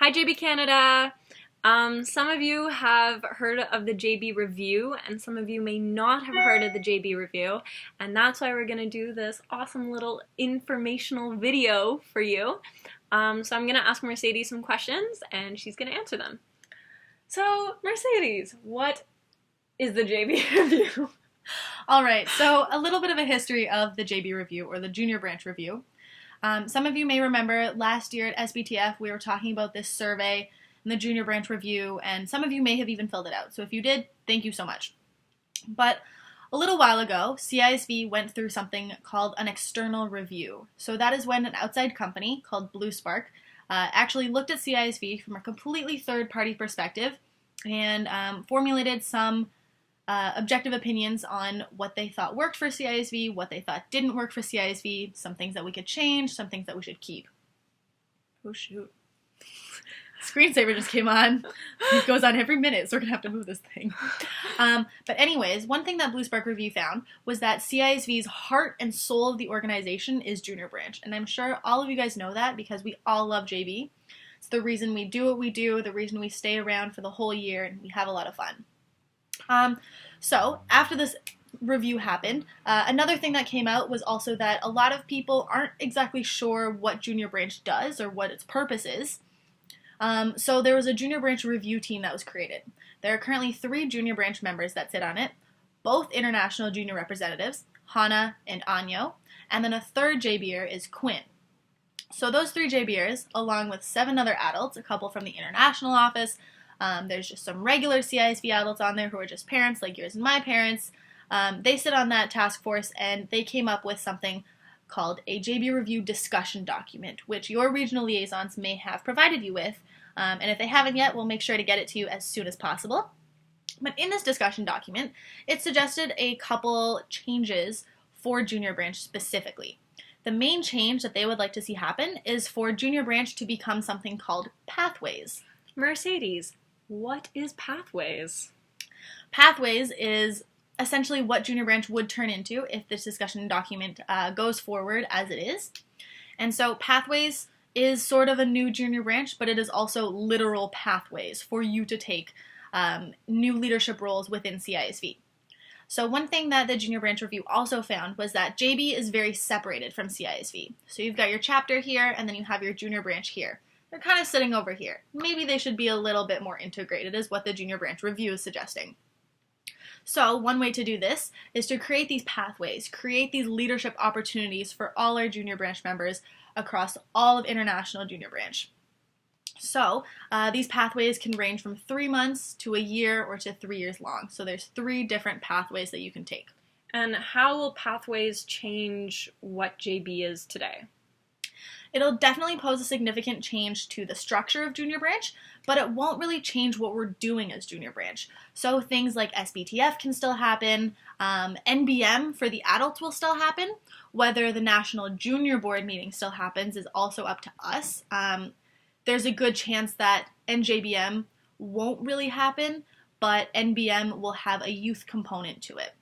Hi JB Canada! Some of you have heard of the JB Review and some of you may not have heard of the JB Review, and that's why we're going to do this awesome little informational video for you. So I'm going to ask Mercedes some questions and she's going to answer them. So Mercedes, what is the JB Review? Alright, so a little bit of a history of the JB Review, or the Junior Branch Review. Some of you may remember last year at SBTF we were talking about this survey in the Junior Branch Review, and some of you may have even filled it out. So if you did, thank you so much. But a little while ago, CISV went through something called an external review. So that is when an outside company called Blue Spark actually looked at CISV from a completely third-party perspective and formulated some objective opinions on what they thought worked for CISV, what they thought didn't work for CISV, some things that we could change, some things that we should keep. Oh shoot. Screensaver just came on. It goes on every minute, so we're gonna have to move this thing. But anyways, one thing that Blue Spark Review found was that CISV's heart and soul of the organization is Junior Branch. And I'm sure all of you guys know that because we all love JB. It's the reason we do what we do, the reason we stay around for the whole year, and we have a lot of fun. So after this review happened, another thing that came out was also that a lot of people aren't exactly sure what Junior Branch does or what its purpose is. So there was a Junior Branch review team that was created. There are currently 3 Junior Branch members that sit on it, both international junior representatives, Hannah and Anyo, and then a third JBer is Quinn. So those 3 JBers, along with 7 other adults, a couple from the international office, there's just some regular CISV adults on there who are just parents like yours and my parents. They sit on that task force and they came up with something called a JB Review discussion document, which your regional liaisons may have provided you with. And if they haven't yet, we'll make sure to get it to you as soon as possible. But in this discussion document, it suggested a couple changes for Junior Branch specifically. The main change that they would like to see happen is for Junior Branch to become something called Pathways. Mercedes, what is Pathways? Pathways is essentially what Junior Branch would turn into if this discussion document goes forward as it is. And so Pathways is sort of a new Junior Branch, but it is also literal pathways for you to take new leadership roles within CISV. So one thing that the Junior Branch Review also found was that JB is very separated from CISV. So you've got your chapter here, and then you have your Junior Branch here. They're kind of sitting over here. Maybe they should be a little bit more integrated is what the Junior Branch Review is suggesting. So one way to do this is to create these pathways, create these leadership opportunities for all our Junior Branch members across all of International Junior Branch. So these pathways can range from 3 months to a year or to 3 years long. So there's 3 different pathways that you can take. And how will Pathways change what JB is today? It'll definitely pose a significant change to the structure of Junior Branch, but it won't really change what we're doing as Junior Branch. So things like SBTF can still happen, NBM for the adults will still happen. Whether the National Junior Board meeting still happens is also up to us. There's a good chance that NJBM won't really happen, but NBM will have a youth component to it.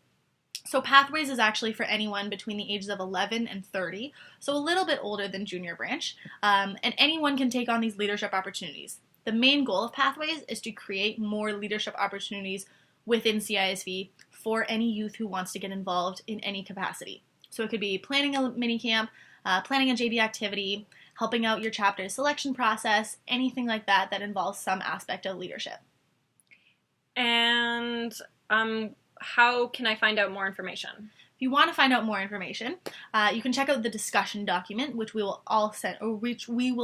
So Pathways is actually for anyone between the ages of 11 and 30, so a little bit older than Junior Branch, and anyone can take on these leadership opportunities. The main goal of Pathways is to create more leadership opportunities within CISV for any youth who wants to get involved in any capacity. So it could be planning a mini camp, planning a JB activity, helping out your chapter selection process, anything like that that involves some aspect of leadership. And how can I find out more information? If you want to find out more information, you can check out the discussion document, which we will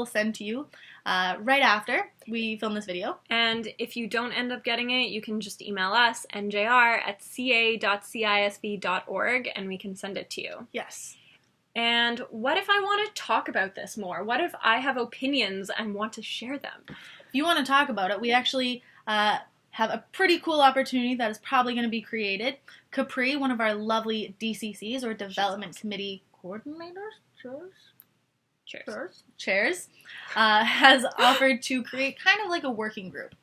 send to you right after we film this video. And if you don't end up getting it, you can just email us, njr@ca.cisv.org, and we can send it to you. Yes. And what if I want to talk about this more? What if I have opinions and want to share them? If you want to talk about it, we actually have a pretty cool opportunity that is probably going to be created. Capri, one of our lovely DCCs, or Development Committee Coordinators? Chairs, has offered to create kind of like a working group.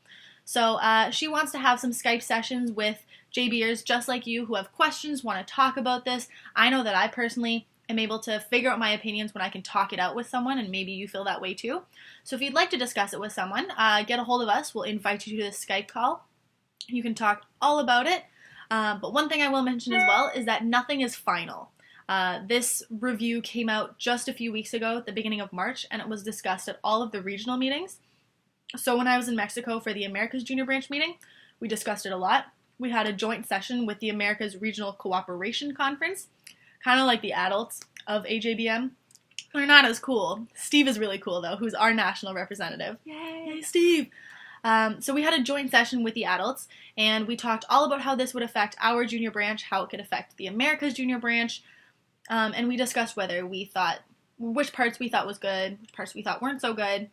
So she wants to have some Skype sessions with JBers just like you who have questions, want to talk about this. I know that I personally am able to figure out my opinions when I can talk it out with someone, and maybe you feel that way too. So if you'd like to discuss it with someone, get a hold of us. We'll invite you to this Skype call. You can talk all about it. But one thing I will mention as well is that nothing is final. This review came out just a few weeks ago at the beginning of March, and it was discussed at all of the regional meetings. So when I was in Mexico for the Americas Junior Branch meeting, we discussed it a lot. We had a joint session with the Americas Regional Cooperation Conference, kind of like the adults of AJBM. They're not as cool. Steve is really cool, though, who's our national representative. Yay! Yay, Steve! So we had a joint session with the adults, and we talked all about how this would affect our junior branch, how it could affect the Americas Junior Branch, and we discussed which parts we thought was good, parts we thought weren't so good,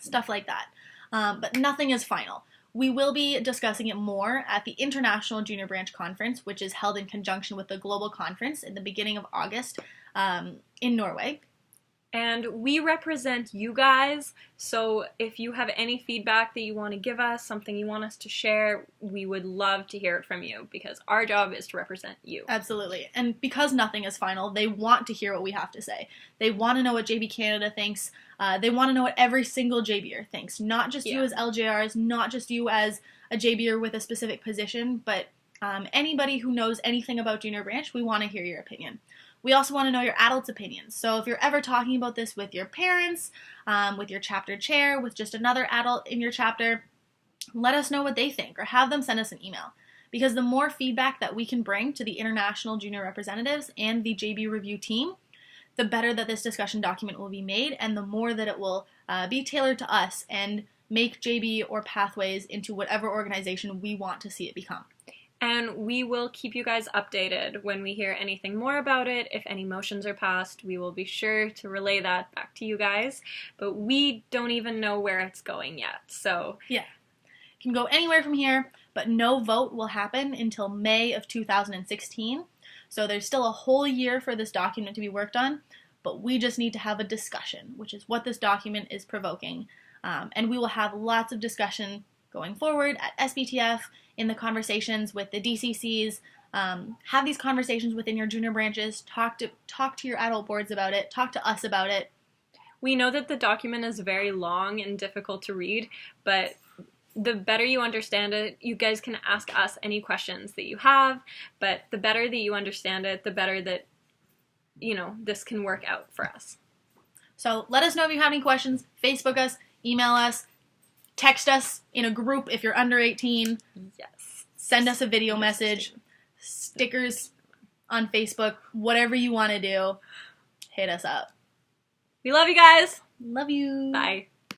stuff like that. But nothing is final. We will be discussing it more at the International Junior Branch Conference, which is held in conjunction with the Global Conference in the beginning of August in Norway. And we represent you guys, so if you have any feedback that you want to give us, something you want us to share, we would love to hear it from you, because our job is to represent you. Absolutely. And because nothing is final, they want to hear what we have to say. They want to know what JB Canada thinks. They want to know what every single JBer thinks. Not just you as LJRs, not just you as a JBer with a specific position, but anybody who knows anything about Junior Branch, we want to hear your opinion. We also want to know your adults' opinions. So if you're ever talking about this with your parents, with your chapter chair, with just another adult in your chapter, let us know what they think, or have them send us an email. Because the more feedback that we can bring to the international junior representatives and the JB Review team, the better that this discussion document will be made, and the more that it will be tailored to us and make JB or Pathways into whatever organization we want to see it become. And we will keep you guys updated when we hear anything more about it. If any motions are passed, we will be sure to relay that back to you guys. But we don't even know where it's going yet, so... Yeah. It can go anywhere from here, but no vote will happen until May of 2016. So there's still a whole year for this document to be worked on, but we just need to have a discussion, which is what this document is provoking. And we will have lots of discussion going forward at SBTF, in the conversations with the DCCs, have these conversations within your junior branches, talk to your adult boards about it, talk to us about it. We know that the document is very long and difficult to read, but the better you understand it, you guys can ask us any questions that you have, but the better that you understand it, the better that, this can work out for us. So let us know if you have any questions. Facebook us, email us, text us in a group if you're under 18. Yes. Send us a video message, stickers on Facebook, whatever you want to do. Hit us up. We love you guys. Love you. Bye.